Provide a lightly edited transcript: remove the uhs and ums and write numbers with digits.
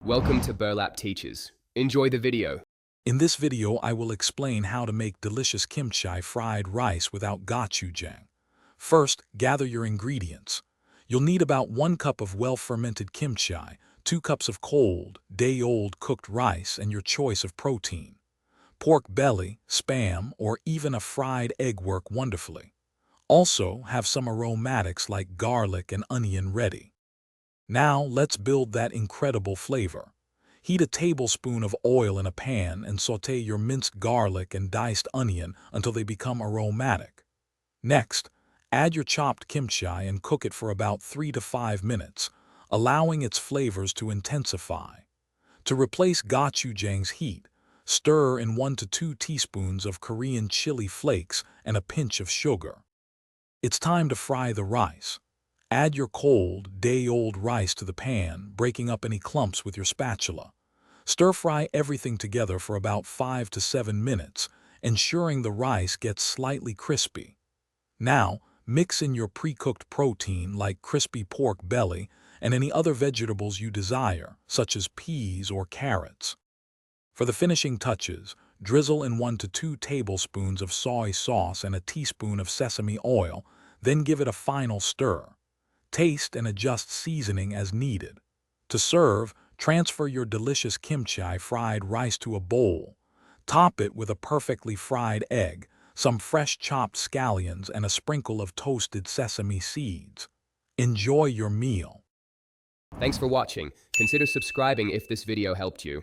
Welcome to Burlap Teachers. Enjoy the video. In this video, I will explain how to make delicious kimchi fried rice without gochujang. First, gather your ingredients. You'll need about 1 cup of well-fermented kimchi, 2 cups of cold, day-old cooked rice, and your choice of protein. Pork belly, spam, or even a fried egg work wonderfully. Also, have some aromatics like garlic and onion ready. Now, let's build that incredible flavor. Heat a tablespoon of oil in a pan and sauté your minced garlic and diced onion until they become aromatic. Next, add your chopped kimchi and cook it for about 3 to 5 minutes, allowing its flavors to intensify. To replace gochujang's heat, stir in 1 to 2 teaspoons of Korean chili flakes and a pinch of sugar. It's time to fry the rice. Add your cold, day-old rice to the pan, breaking up any clumps with your spatula. Stir-fry everything together for about 5 to 7 minutes, ensuring the rice gets slightly crispy. Now, mix in your pre-cooked protein like crispy pork belly and any other vegetables you desire, such as peas or carrots. For the finishing touches, drizzle in 1 to 2 tablespoons of soy sauce and a teaspoon of sesame oil, then give it a final stir. Taste and adjust seasoning as needed. To serve, transfer your delicious kimchi fried rice to a bowl. Top it with a perfectly fried egg, some fresh chopped scallions, and a sprinkle of toasted sesame seeds. Enjoy your meal. Thanks for watching. Consider subscribing if this video helped you.